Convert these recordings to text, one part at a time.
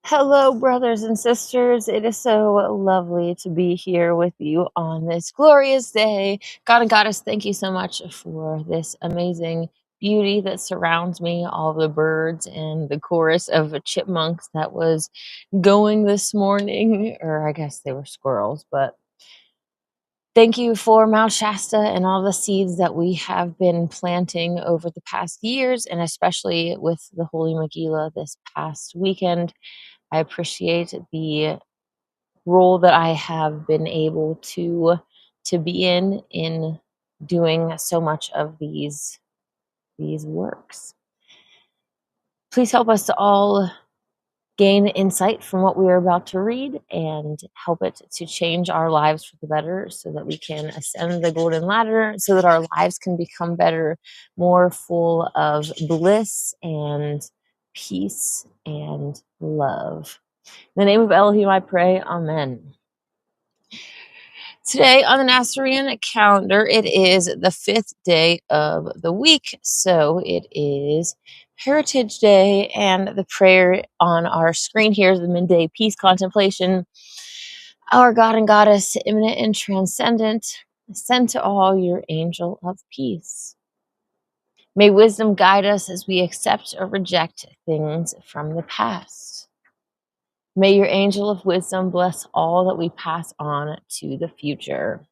Hello, brothers and sisters. It is so lovely to be here with you on this glorious day. God and Goddess, thank you so much for this amazing beauty that surrounds me, all the birds and the chorus of chipmunks that was going this morning, or I guess they were squirrels, but thank you for Mount Shasta and all the seeds that we have been planting over the past years, and especially with the Holy Megillah this past weekend. I appreciate the role that I have been able to be in doing so much of these works. Please help us to all gain insight from what we are about to read and help it to change our lives for the better so that we can ascend the golden ladder, so that our lives can become better, more full of bliss and peace and love. In the name of Elohim, I pray. Amen. Today on the Nasarean calendar, it is the 5th day of the week. So it is Heritage Day, and the prayer on our screen here is the midday peace contemplation. Our God and Goddess, immanent and transcendent, send to all your angel of peace. May wisdom guide us as we accept or reject things from the past. May your angel of wisdom bless all that we pass on to the future.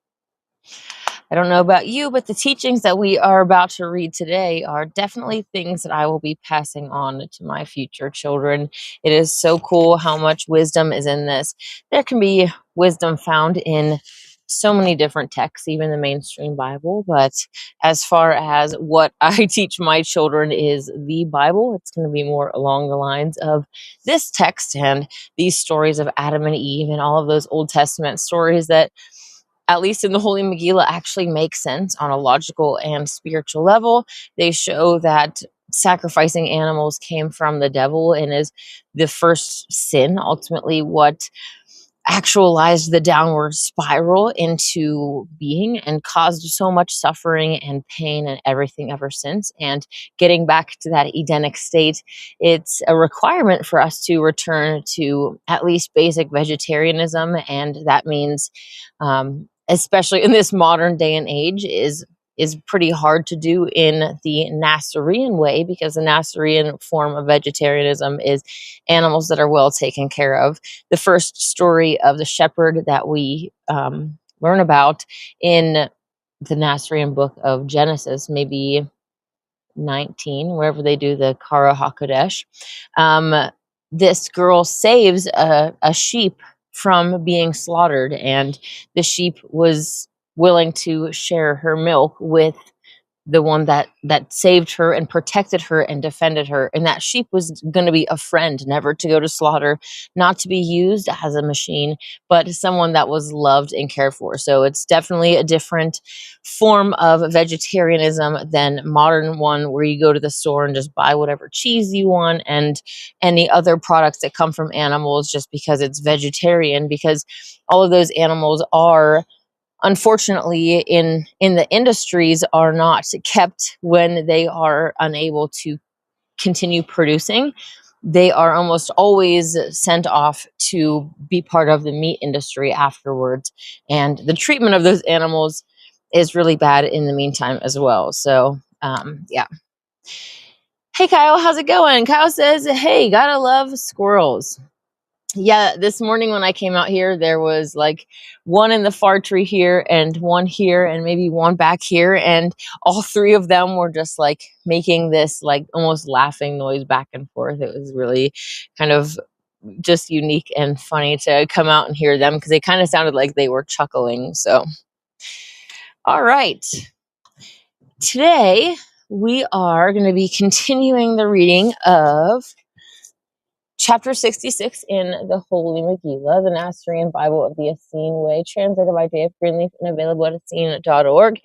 I don't know about you, but the teachings that we are about to read today are definitely things that I will be passing on to my future children. It is so cool how much wisdom is in this. There can be wisdom found in so many different texts, even the mainstream Bible. But as far as what I teach my children is the Bible, it's going to be more along the lines of this text and these stories of Adam and Eve and all of those Old Testament stories that, at least in the Holy Megillah, actually make sense on a logical and spiritual level. They show that sacrificing animals came from the devil and is the first sin, ultimately what actualized the downward spiral into being and caused so much suffering and pain and everything ever since. And getting back to that Edenic state, it's a requirement for us to return to at least basic vegetarianism. And that means, especially in this modern day and age, is pretty hard to do in the Nasarean way, because the Nasarean form of vegetarianism is animals that are well taken care of. The first story of the shepherd that we learn about in the Nasarean book of Genesis, maybe 19, wherever they do the Kara HaKodesh, this girl saves a sheep from being slaughtered, and the sheep was willing to share her milk with the one that saved her and protected her and defended her. And that sheep was going to be a friend, never to go to slaughter, not to be used as a machine, but someone that was loved and cared for. So it's definitely a different form of vegetarianism than modern one, where you go to the store and just buy whatever cheese you want and any other products that come from animals just because it's vegetarian, because all of those animals are, unfortunately, in the industries, are not kept when they are unable to continue producing. They are almost always sent off to be part of the meat industry afterwards, and the treatment of those animals is really bad in the meantime as well. So yeah. Hey Kyle, how's it going? Kyle says, hey, gotta love squirrels. Yeah, this morning when I came out here, there was like one in the far tree here and one here and maybe one back here. And all three of them were just like making this like almost laughing noise back and forth. It was really kind of just unique and funny to come out and hear them, because they kind of sounded like they were chuckling. So, all right. Today, we are going to be continuing the reading of Chapter 66 in the Holy Megillah, the Nasarean Bible of the Essene Way, translated by Day of Greenleaf and available at Essene.org.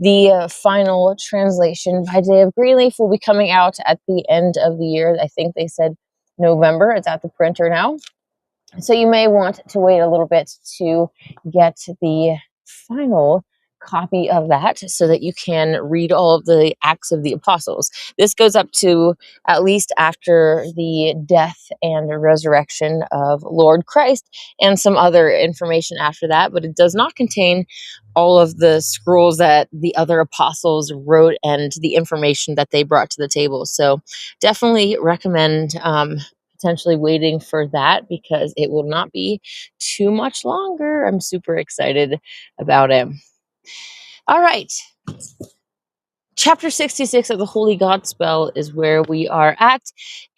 The final translation by Day of Greenleaf will be coming out at the end of the year. I think they said November. It's at the printer now. So you may want to wait a little bit to get the final copy of that so that you can read all of the Acts of the Apostles. This goes up to at least after the death and the resurrection of Lord Christ, and some other information after that, but it does not contain all of the scrolls that the other apostles wrote and the information that they brought to the table. So definitely recommend potentially waiting for that, because it will not be too much longer. I'm super excited about it. All right. Chapter 66 of the Holy Godspell is where we are at,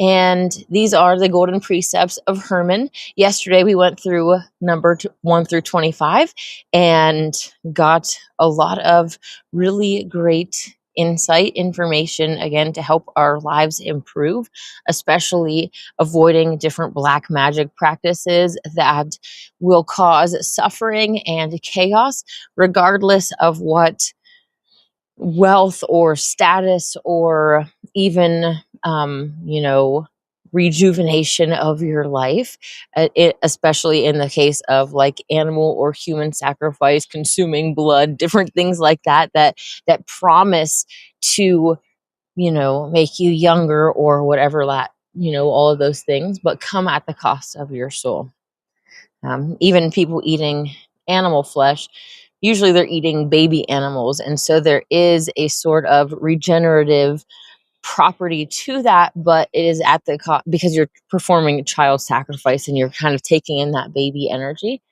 and these are the golden precepts of Hermon. Yesterday we went through number 1 through 25 and got a lot of really great insight information, again, to help our lives improve, especially avoiding different black magic practices that will cause suffering and chaos, regardless of what wealth or status or even rejuvenation of your life, especially in the case of like animal or human sacrifice, consuming blood, different things like that promise to make you younger or whatever, that all of those things, but come at the cost of your soul. Even people eating animal flesh, usually they're eating baby animals. And so there is a sort of regenerative property to that, but it is at the cost, because you're performing a child sacrifice and you're kind of taking in that baby energy.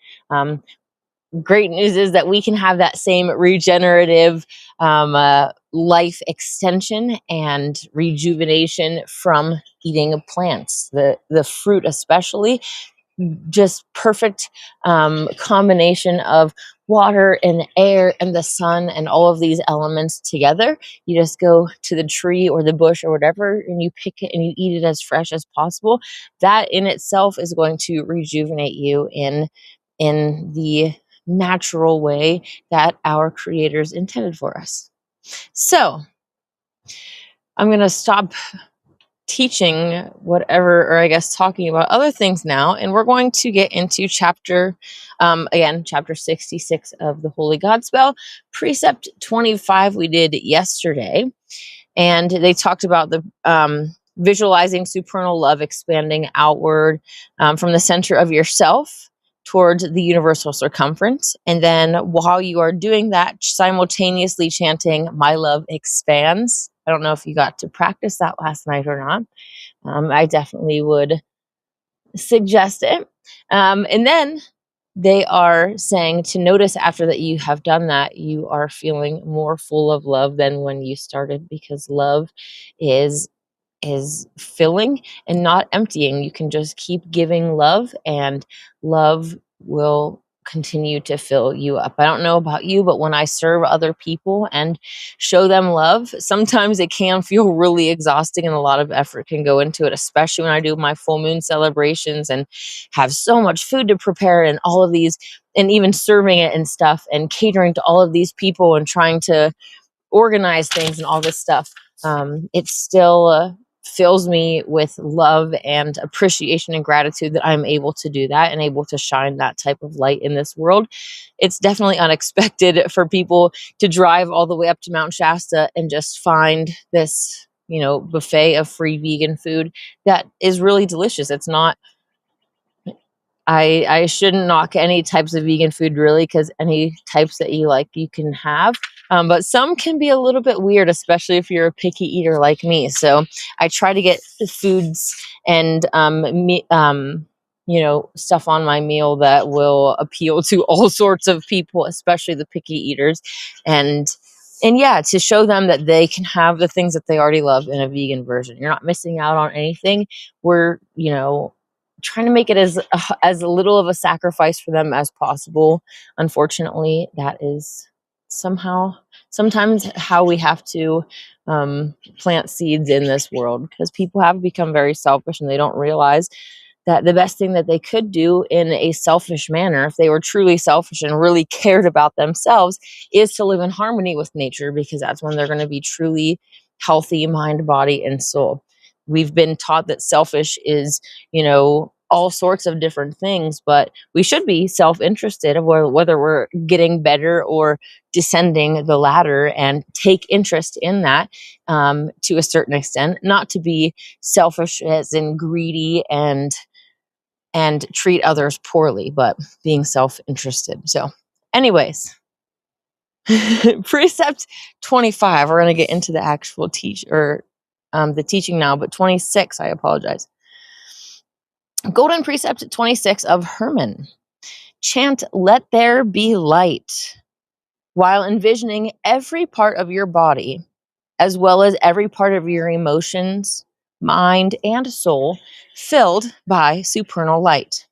Great news is that we can have that same regenerative life extension and rejuvenation from eating plants, the fruit especially. Just perfect combination of water and air and the sun and all of these elements together. You just go to the tree or the bush or whatever, and you pick it and you eat it as fresh as possible. That in itself is going to rejuvenate you in the natural way that our creators intended for us. So I'm going to stop teaching whatever, or I guess talking about other things now, and we're going to get into chapter 66 of the Holy Godspell. Precept 25 we did yesterday, and they talked about the visualizing supernal love expanding outward from the center of yourself towards the universal circumference. And then while you are doing that, simultaneously chanting, "My love expands." I don't know if you got to practice that last night or not. I definitely would suggest it. And then they are saying to notice after that you have done that, you are feeling more full of love than when you started, because love is filling and not emptying. You can just keep giving love, and love will continue to fill you up. I don't know about you, but when I serve other people and show them love, sometimes it can feel really exhausting and a lot of effort can go into it, especially when I do my full moon celebrations and have so much food to prepare and all of these, and even serving it and stuff and catering to all of these people and trying to organize things and all this stuff. It still fills me with love and appreciation and gratitude that I'm able to do that and able to shine that type of light in this world. It's definitely unexpected for people to drive all the way up to Mount Shasta and just find this, buffet of free vegan food that is really delicious. It's not, I shouldn't knock any types of vegan food really, because any types that you like, you can have. But some can be a little bit weird, especially if you're a picky eater like me. So I try to get the foods and, stuff on my meal that will appeal to all sorts of people, especially the picky eaters. And yeah, to show them that they can have the things that they already love in a vegan version. You're not missing out on anything. We're, trying to make it as little of a sacrifice for them as possible. Unfortunately, that is sometimes how we have to plant seeds in this world, because people have become very selfish and they don't realize that the best thing that they could do in a selfish manner, if they were truly selfish and really cared about themselves, is to live in harmony with nature, because that's when they're going to be truly healthy, mind, body, and soul. We've been taught that selfish is, all sorts of different things, but we should be self-interested of whether we're getting better or descending the ladder, and take interest in that to a certain extent, not to be selfish as in greedy and treat others poorly, but being self-interested. So anyways, precept 25, we're going to get into the actual the teaching now, but 26, I apologize. Golden precept 26 of Hermon. Chant, "Let there be light," while envisioning every part of your body, as well as every part of your emotions, mind, and soul, filled by supernal light.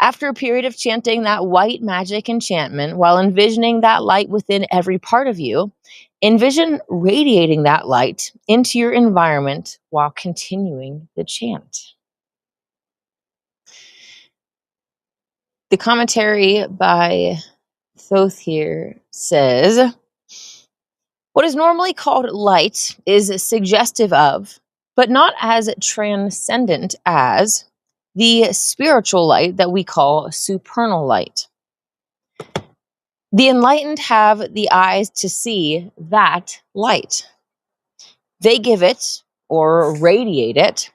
After a period of chanting that white magic enchantment, while envisioning that light within every part of you, envision radiating that light into your environment while continuing the chant. The commentary by Thoth here says, what is normally called light is suggestive of, but not as transcendent as, the spiritual light that we call supernal light. The enlightened have the eyes to see that light. They give it, or radiate it,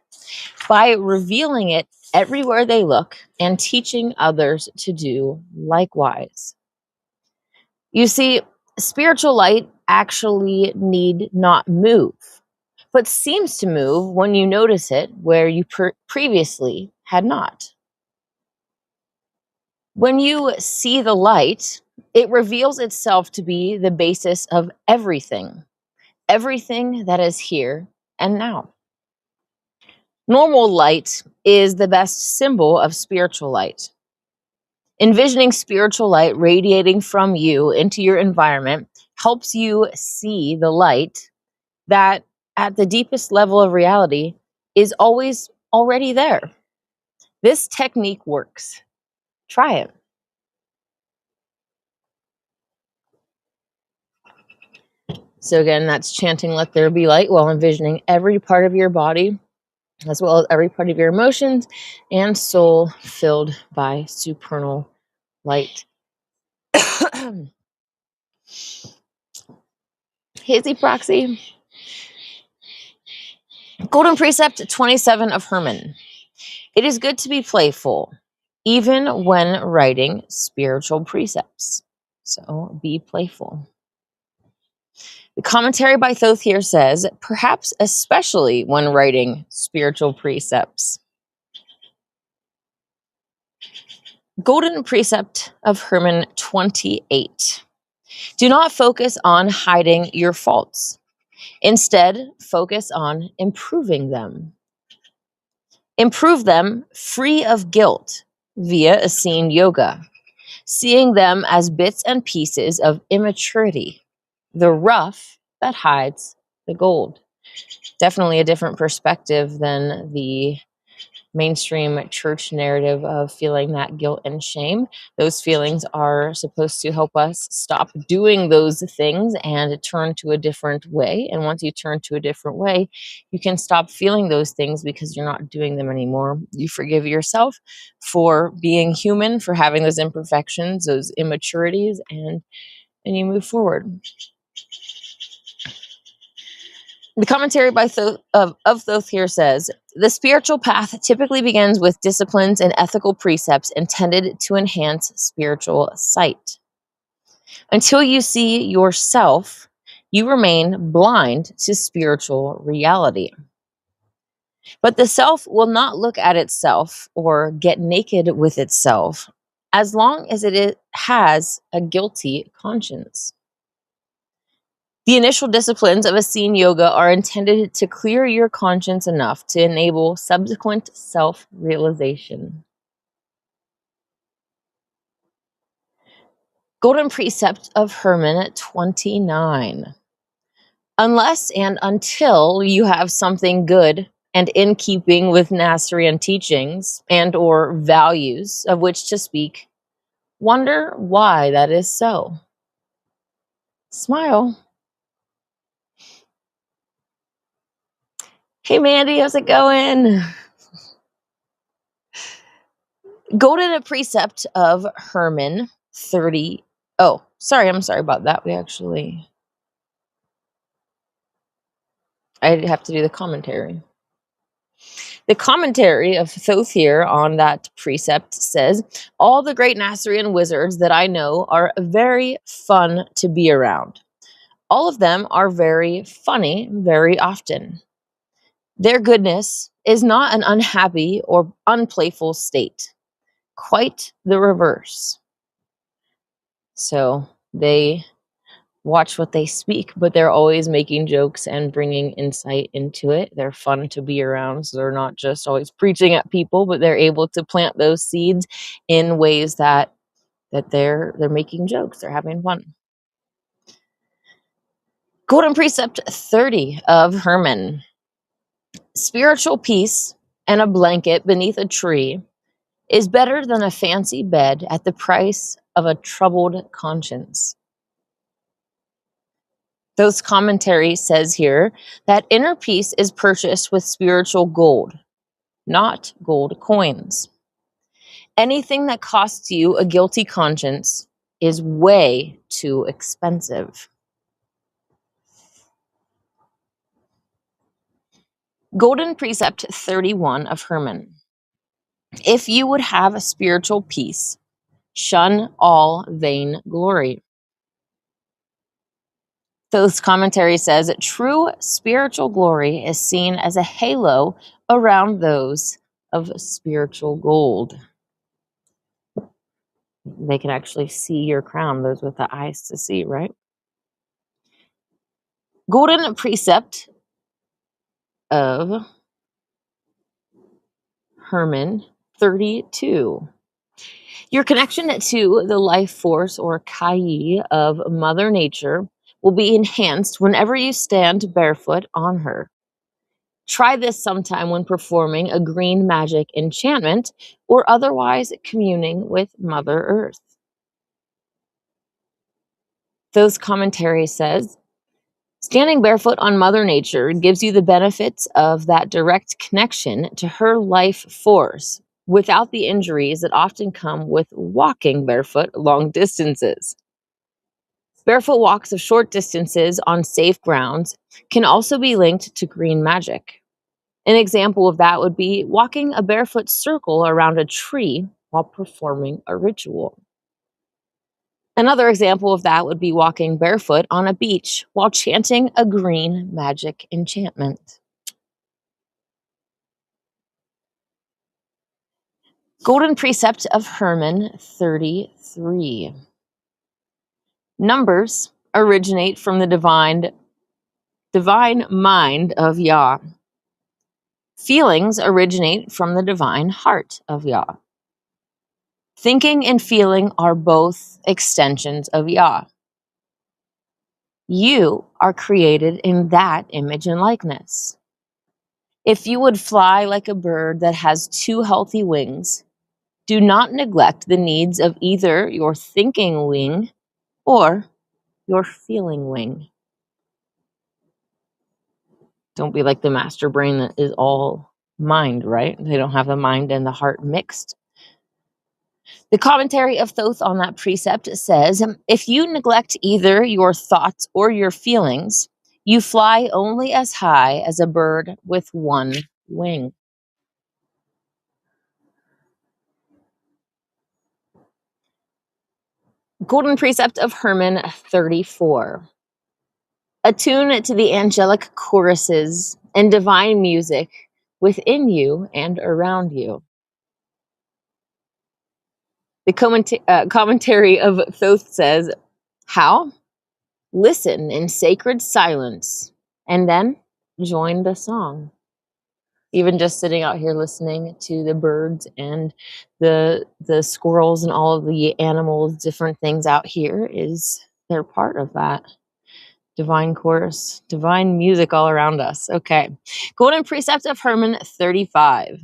by revealing it everywhere they look and teaching others to do likewise. You see, spiritual light actually need not move, but seems to move when you notice it where you previously had not. When you see the light, it reveals itself to be the basis of everything that is here and now. Normal light is the best symbol of spiritual light. Envisioning spiritual light radiating from you into your environment helps you see the light that, at the deepest level of reality, is always already there. This technique works. Try it. So again, that's chanting "Let there be light" while envisioning every part of your body, as well as every part of your emotions and soul, filled by supernal light. Hazy Proxy. Golden Precept 27 of Hermon. It is good to be playful, even when writing spiritual precepts. So be playful. The commentary by Thoth here says, perhaps especially when writing spiritual precepts. Golden Precept of Hermon 28. Do not focus on hiding your faults. Instead, focus on improving them. Improve them free of guilt via Essene Yoga, seeing them as bits and pieces of immaturity, the rough that hides the gold. Definitely a different perspective than the mainstream church narrative of feeling that guilt and shame. Those feelings are supposed to help us stop doing those things and turn to a different way. And once you turn to a different way, you can stop feeling those things because you're not doing them anymore. You forgive yourself for being human, for having those imperfections, those immaturities, and you move forward. The commentary by Thoth here says, the spiritual path typically begins with disciplines and ethical precepts intended to enhance spiritual sight. Until you see yourself, you remain blind to spiritual reality. But the self will not look at itself or get naked with itself as long as it has a guilty conscience. The initial disciplines of Essene Yoga are intended to clear your conscience enough to enable subsequent self-realization. Golden Precept of Hermon 29. Unless and until you have something good and in keeping with Nasarean teachings and or values of which to speak, wonder why that is so. Smile. Hey Mandy, how's it going? Go to the Precept of Hermon 30. Oh, sorry, I'm sorry about that. I have to do the commentary. The commentary of Thoth here on that precept says, all the great Nasarean wizards that I know are very fun to be around. All of them are very funny very often. Their goodness is not an unhappy or unplayful state. Quite the reverse. So they watch what they speak, but they're always making jokes and bringing insight into it. They're fun to be around, so they're not just always preaching at people, but they're able to plant those seeds in ways that they're making jokes, they're having fun. Golden Precept 30 of Hermon. Spiritual peace and a blanket beneath a tree is better than a fancy bed at the price of a troubled conscience. Thoth's commentary says here that inner peace is purchased with spiritual gold, not gold coins. Anything that costs you a guilty conscience is way too expensive. Golden Precept 31 of Hermon. If you would have a spiritual peace, shun all vain glory. Thoth's commentary says that true spiritual glory is seen as a halo around those of spiritual gold. They can actually see your crown, those with the eyes to see, right? Golden Precept of Hermon 32. Your connection to the life force or Kai of Mother Nature will be enhanced whenever you stand barefoot on her. Try this sometime when performing a green magic enchantment or otherwise communing with Mother Earth. Thoth's commentary says, standing barefoot on Mother Nature gives you the benefits of that direct connection to her life force without the injuries that often come with walking barefoot long distances. Barefoot walks of short distances on safe grounds can also be linked to green magic. An example of that would be walking a barefoot circle around a tree while performing a ritual. Another example of that would be walking barefoot on a beach while chanting a green magic enchantment. Golden Precept of Hermon 33. Numbers originate from the divine mind of Yah. Feelings originate from the divine heart of Yah. Thinking and feeling are both extensions of Yah. You are created in that image and likeness. If you would fly like a bird that has 2 healthy wings, do not neglect the needs of either your thinking wing or your feeling wing. Don't be like the master brain that is all mind, right? They don't have the mind and the heart mixed. The commentary of Thoth on that precept says, if you neglect either your thoughts or your feelings, you fly only as high as a bird with 1 wing. Golden Precept of Hermon 34. Attune to the angelic choruses and divine music within you and around you. The commentary of Thoth says, how? Listen in sacred silence and then join the song. Even just sitting out here listening to the birds and the squirrels and all of the animals, different things out here, they're part of that divine chorus, divine music all around us. Okay. Golden Precept of Hermon 35.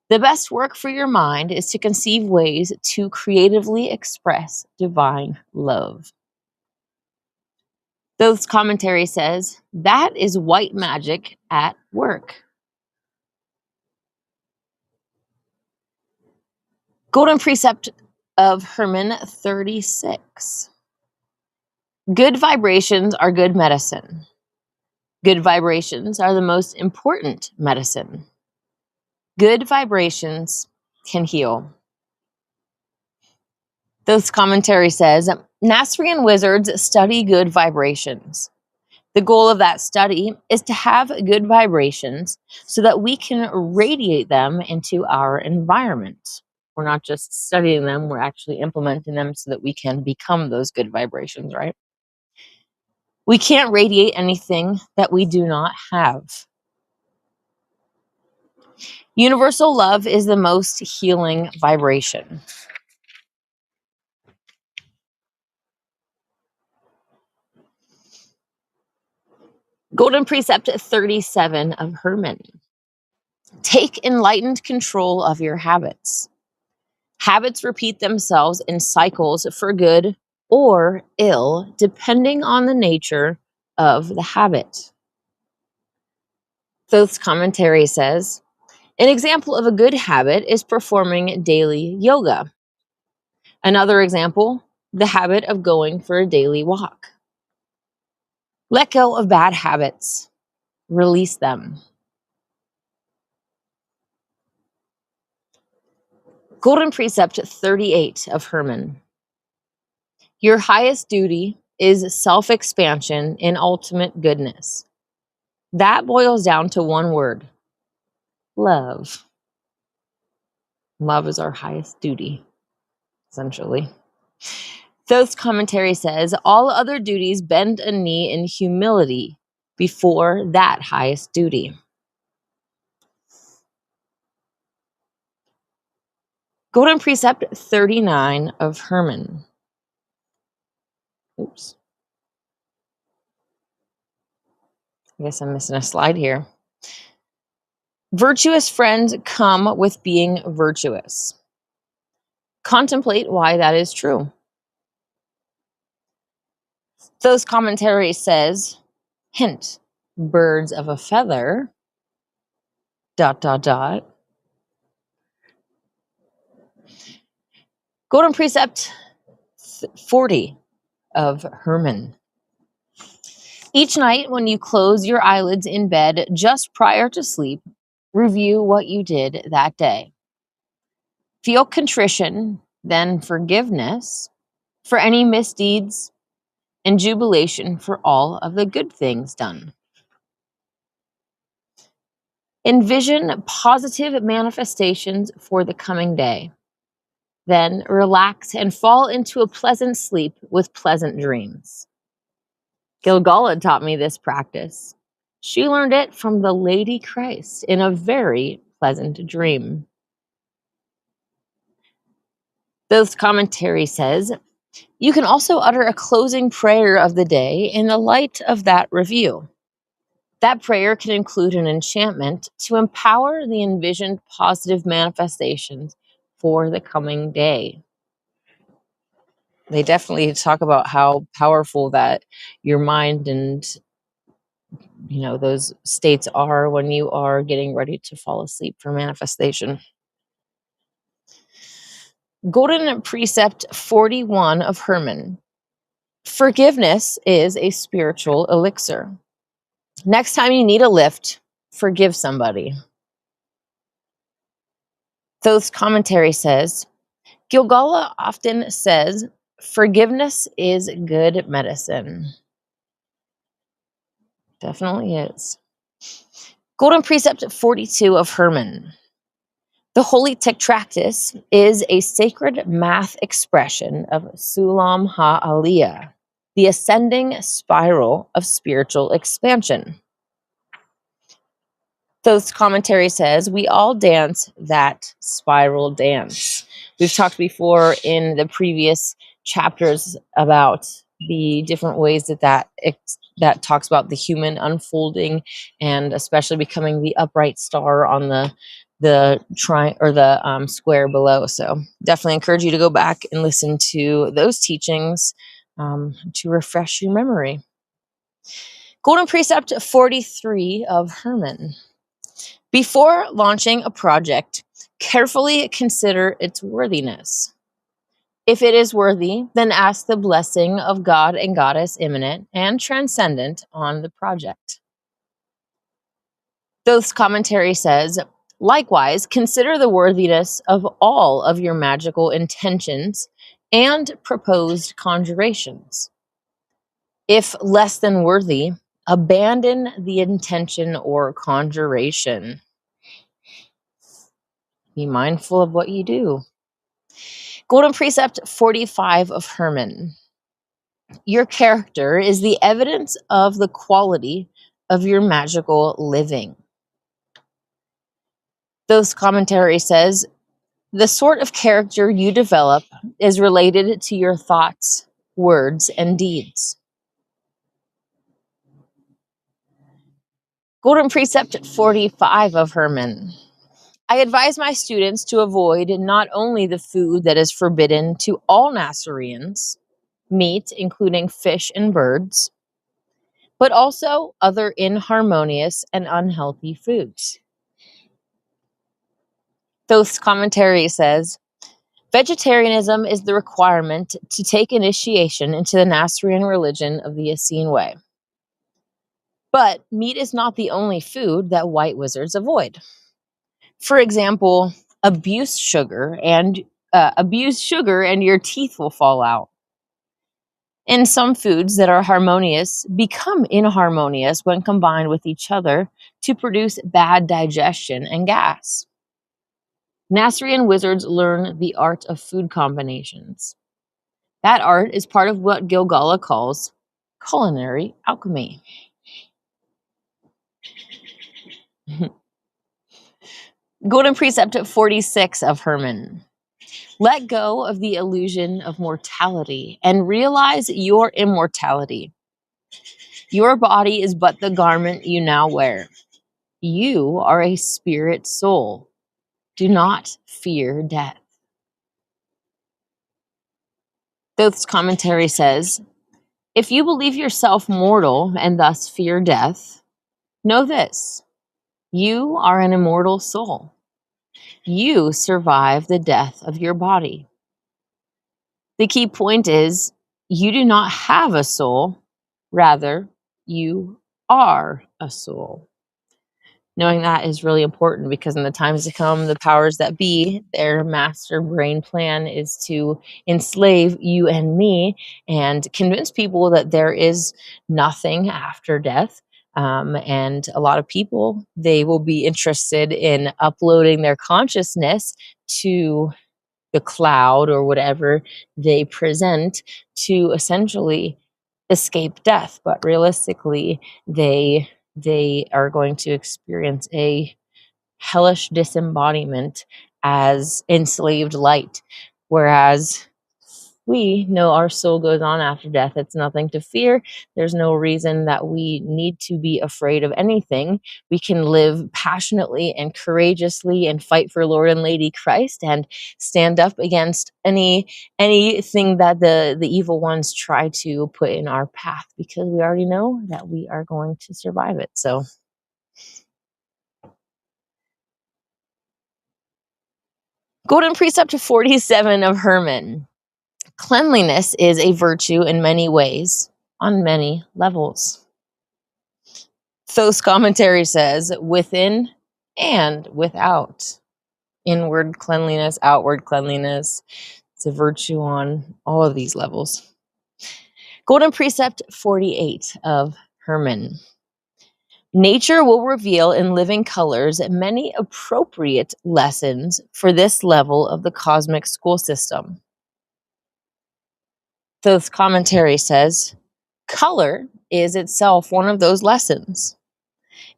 The best work for your mind is to conceive ways to creatively express divine love. Thoth's commentary says, that is white magic at work. Golden Precept of Hermon 36. Good vibrations are good medicine. Good vibrations are the most important medicine. Good vibrations can heal. Thoth's commentary says, Nasarean wizards study good vibrations. The goal of that study is to have good vibrations so that we can radiate them into our environment. We're not just studying them, we're actually implementing them so that we can become those good vibrations, right? We can't radiate anything that we do not have. Universal love is the most healing vibration. Golden Precept 37 of Hermon. Take enlightened control of your habits. Habits repeat themselves in cycles for good or ill, depending on the nature of the habit. Thoth's commentary says, an example of a good habit is performing daily yoga. Another example, the habit of going for a daily walk. Let go of bad habits. Release them. Golden Precept 38 of Hermon. Your highest duty is self-expansion in ultimate goodness. That boils down to one word: love. Love is our highest duty, essentially. Thoth's commentary says, all other duties bend a knee in humility before that highest duty. Golden Precept 39 of Hermon. Oops. I guess I'm missing a slide here. Virtuous friends come with being virtuous. Contemplate why that is true. Thoth's commentary says, hint, birds of a feather, ... Golden Precept 40 of Hermon. Each night when you close your eyelids in bed just prior to sleep, review what you did that day. Feel contrition, then forgiveness for any misdeeds, and jubilation for all of the good things done. Envision positive manifestations for the coming day. Then relax and fall into a pleasant sleep with pleasant dreams. Gilgalah taught me this practice. She learned it from the Lady Christ in a very pleasant dream. Thoth's commentary says, you can also utter a closing prayer of the day in the light of that review. That prayer can include an enchantment to empower the envisioned positive manifestations for the coming day. They definitely talk about how powerful that your mind and those states are when you are getting ready to fall asleep for manifestation. Golden Precept 41 of Hermon. Forgiveness is a spiritual elixir. Next time you need a lift, forgive somebody. Thoth's commentary says, Gilgalah often says, forgiveness is good medicine. Definitely is. Golden Precept 42 of Hermon. The Holy Tetractys is a sacred math expression of Sulam Ha-Aliyah, the ascending spiral of spiritual expansion. Thoth's commentary says, we all dance that spiral dance. We've talked before in the previous chapters about the different ways that talks about the human unfolding and especially becoming the upright star on the square below. So definitely encourage you to go back and listen to those teachings to refresh your memory. Golden Precept 43 of Hermon. Before launching a project, Carefully consider its worthiness. If it is worthy, then ask the blessing of God and Goddess immanent and transcendent on the project. Thoth's commentary says, likewise, consider the worthiness of all of your magical intentions and proposed conjurations. If less than worthy, abandon the intention or conjuration. Be mindful of what you do. Golden Precept 45 of Hermon. Your character is the evidence of the quality of your magical living. Thoth's commentary says, the sort of character you develop is related to your thoughts, words, and deeds. Golden Precept 45 of Hermon. I advise my students to avoid not only the food that is forbidden to all Nasareans, meat, including fish and birds, but also other inharmonious and unhealthy foods. Thoth's commentary says, vegetarianism is the requirement to take initiation into the Nasarean religion of the Essene Way. But meat is not the only food that white wizards avoid. For example, abuse sugar and your teeth will fall out. And some foods that are harmonious become inharmonious when combined with each other to produce bad digestion and gas. Nasarean wizards learn the art of food combinations. That art is part of what Gilgalah calls culinary alchemy. Golden Precept 46 of Hermon. Let go of the illusion of mortality and realize your immortality. Your body is but the garment you now wear. You are a spirit soul. Do not fear death. Thoth's commentary says, if you believe yourself mortal and thus fear death, know this, you are an immortal soul. You survive the death of your body. The key point is, you do not have a soul, rather, you are a soul. Knowing that is really important because in the times to come, the powers that be, their master brain plan is to enslave you and me and convince people that there is nothing after death. And a lot of people, they will be interested in uploading their consciousness to the cloud or whatever they present to essentially escape death. But realistically, they are going to experience a hellish disembodiment as enslaved light. Whereas we know our soul goes on after death. It's nothing to fear. There's no reason that we need to be afraid of anything. We can live passionately and courageously and fight for Lord and Lady Christ and stand up against anything that the evil ones try to put in our path, because we already know that we are going to survive it. So Golden Precept 47 of Hermon. Cleanliness is a virtue in many ways, on many levels. Thoth's commentary says, within and without. Inward cleanliness, outward cleanliness. It's a virtue on all of these levels. Golden Precept 48 of Hermon. Nature will reveal in living colors many appropriate lessons for this level of the cosmic school system. Thoth's commentary says, color is itself one of those lessons.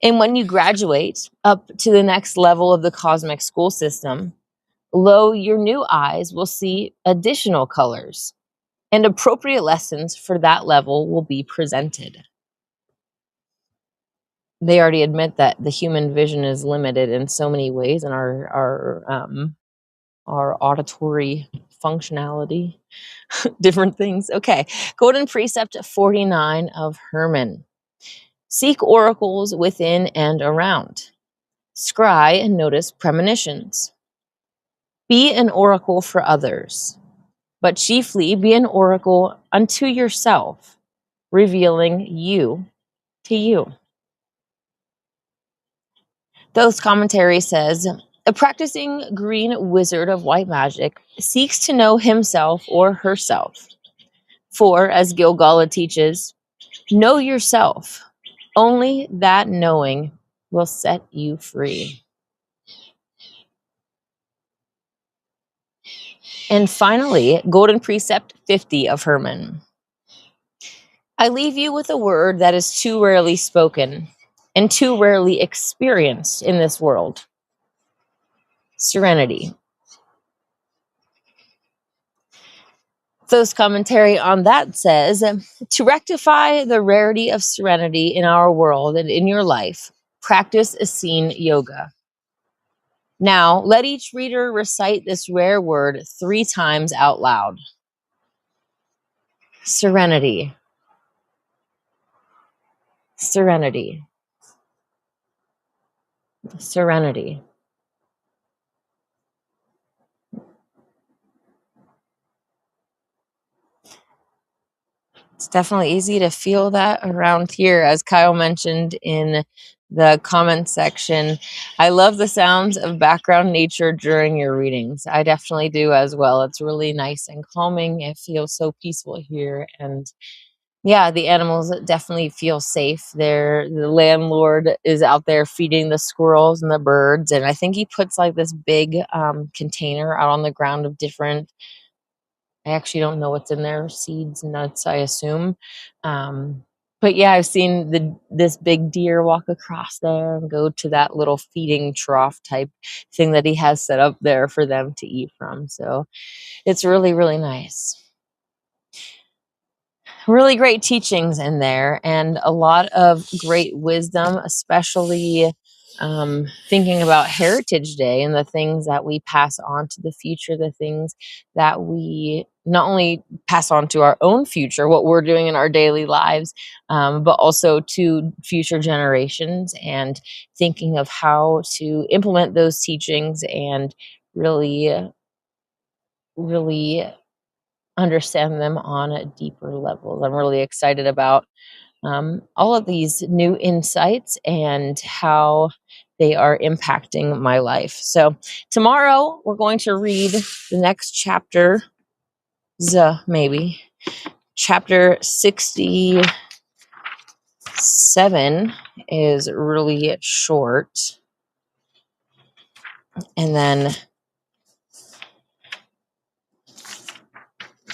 And when you graduate up to the next level of the cosmic school system, lo, your new eyes will see additional colors, and appropriate lessons for that level will be presented. They already admit that the human vision is limited in so many ways, and our auditory functionality, different things. Okay, Golden Precept 49 of Hermon. Seek oracles within and around. Scry and notice premonitions. Be an oracle for others, but chiefly be an oracle unto yourself, revealing you to you. Thoth's commentary says, a practicing green wizard of white magic seeks to know himself or herself. For, as Gilgalah teaches, know yourself. Only that knowing will set you free. And finally, Golden Precept 50 of Hermon. I leave you with a word that is too rarely spoken and too rarely experienced in this world. Serenity. Thoth's commentary on that says, to rectify the rarity of serenity in our world and in your life, practice Essene yoga. Now, let each reader recite this rare word 3 times out loud. Serenity. Serenity. Serenity. It's definitely easy to feel that around here, as Kyle mentioned in the comment section. I love the sounds of background nature during your readings. I definitely do as well. It's really nice and calming. It feels so peaceful here. And yeah, the animals definitely feel safe. The landlord is out there feeding the squirrels and the birds. And I think he puts like this big container out on the ground of different, I actually don't know what's in there. Seeds, nuts, I assume. But yeah, I've seen this big deer walk across there and go to that little feeding trough type thing that he has set up there for them to eat from. So it's really, really nice. Really great teachings in there and a lot of great wisdom, especially thinking about Heritage Day and the things that we pass on to the future, the things that we not only pass on to our own future, what we're doing in our daily lives, but also to future generations, and thinking of how to implement those teachings and really, really understand them on a deeper level. I'm really excited about all of these new insights and how they are impacting my life. So tomorrow we're going to read the next chapter, maybe. Chapter 67 is really short. And then,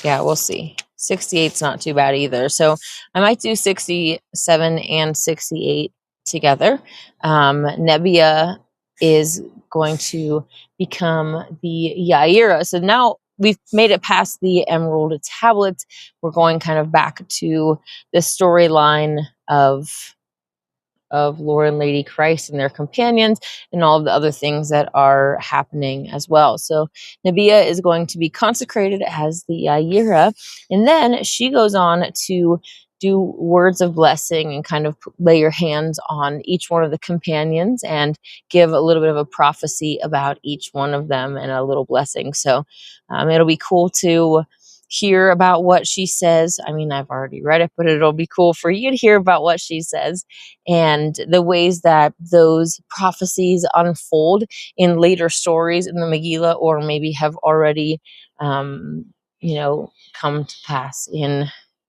yeah, we'll see. 68's not too bad either. So I might do 67 and 68 together. Nebiyah is going to become the Yaira. So now we've made it past the Emerald Tablets. We're going kind of back to the storyline of Lord and Lady Christ and their companions and all of the other things that are happening as well. So Nebiyah is going to be consecrated as the Yaira, and then she goes on to do words of blessing and kind of lay your hands on each one of the companions and give a little bit of a prophecy about each one of them and a little blessing. So it'll be cool to hear about what she says. I mean, I've already read it, but it'll be cool for you to hear about what she says and the ways that those prophecies unfold in later stories in the Megillah, or maybe have already, come to pass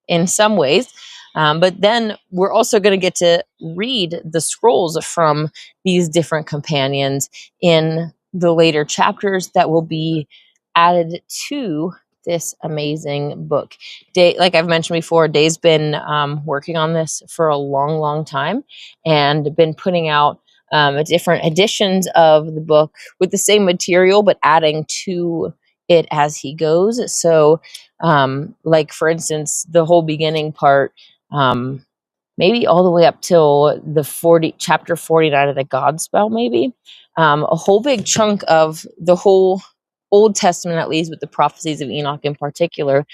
in some ways. But then we're also going to get to read the scrolls from these different companions in the later chapters that will be added to this amazing book. Like I've mentioned before, Day's been working on this for a long, long time and been putting out different editions of the book with the same material, but adding to it as he goes. So, like for instance, the whole beginning part, maybe all the way up till the chapter 49 of the Godspell, maybe a whole big chunk of the whole Old Testament, at least with the prophecies of Enoch in particular,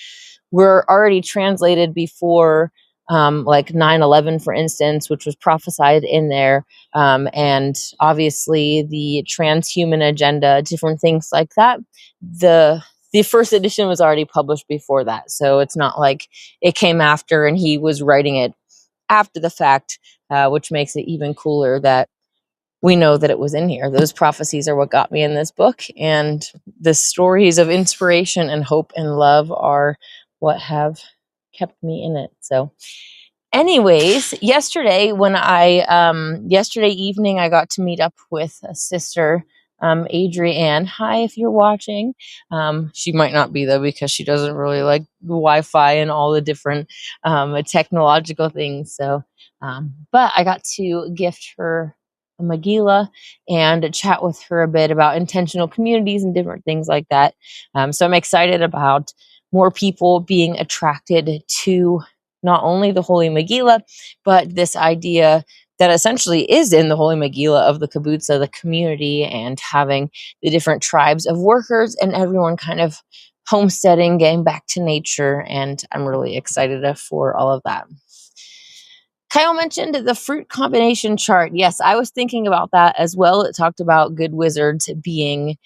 were already translated before like 9/11, for instance, which was prophesied in there, and obviously the transhuman agenda, different things like that. The first edition was already published before that, so it's not like it came after and he was writing it after the fact, which makes it even cooler that we know that it was in here. Those prophecies are what got me in this book, and the stories of inspiration and hope and love are what have kept me in it. So anyways, yesterday yesterday evening, I got to meet up with a sister, Adrienne. Hi, if you're watching. She might not be though, because she doesn't really like Wi-Fi and all the different technological things. So, but I got to gift her a Megillah and chat with her a bit about intentional communities and different things like that. So I'm excited about more people being attracted to not only the Holy Megillah, but this idea that essentially is in the Holy Megillah of the kibbutz, the community, and having the different tribes of workers and everyone kind of homesteading, getting back to nature. And I'm really excited for all of that. Kyle mentioned the fruit combination chart. Yes, I was thinking about that as well. It talked about good wizards being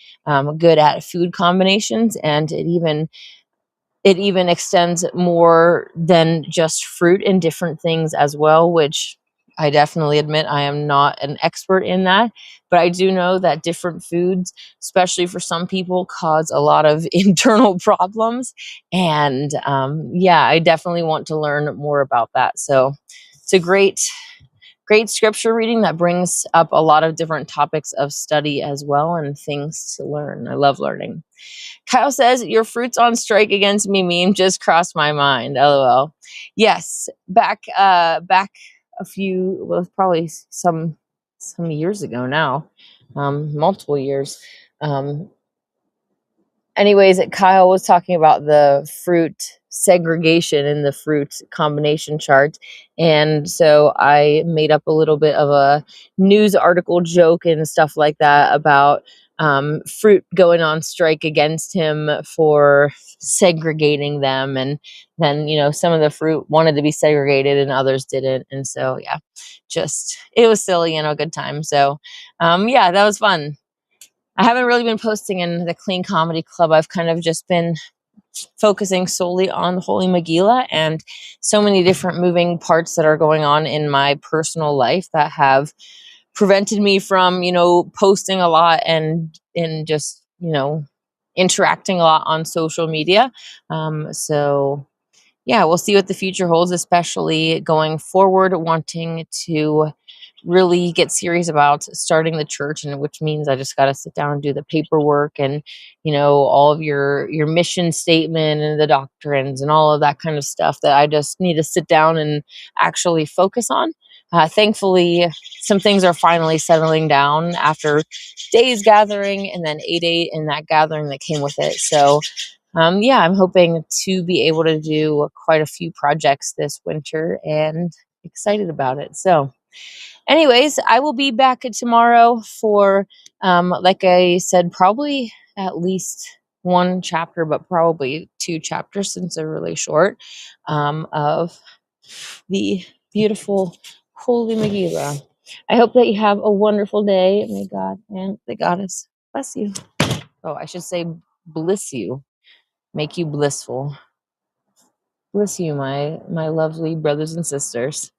good at food combinations, and it even extends more than just fruit in different things as well, which I definitely admit I am not an expert in that. But I do know that different foods, especially for some people, cause a lot of internal problems. And yeah, I definitely want to learn more about that. So it's a great scripture reading that brings up a lot of different topics of study as well and things to learn. I love learning. Kyle says, your fruits on strike against me meme just crossed my mind. LOL. Yes, back a few, well, probably some years ago now, multiple years. Anyways, Kyle was talking about the fruit segregation in the fruit combination chart. And so I made up a little bit of a news article joke and stuff like that about fruit going on strike against him for segregating them. And then, some of the fruit wanted to be segregated and others didn't. And so, yeah, it was silly and a good time. So, yeah, that was fun. I haven't really been posting in the Clean Comedy Club. I've kind of just been focusing solely on the Holy Megillah and so many different moving parts that are going on in my personal life that have prevented me from, posting a lot and just, interacting a lot on social media. So yeah, we'll see what the future holds, especially going forward, wanting to really get serious about starting the church, and which means I just got to sit down and do the paperwork and all of your mission statement and the doctrines and all of that kind of stuff that I just need to sit down and actually focus on. Thankfully, some things are finally settling down after days gathering and then 8 in that gathering that came with it. So yeah, I'm hoping to be able to do quite a few projects this winter and excited about it. So anyways, I will be back tomorrow for, like I said, probably at least one chapter, but probably two chapters since they're really short, of the beautiful Holy Megillah. I hope that you have a wonderful day. May God and the Goddess bless you. Oh, I should say bliss you, make you blissful. Bless you, my lovely brothers and sisters.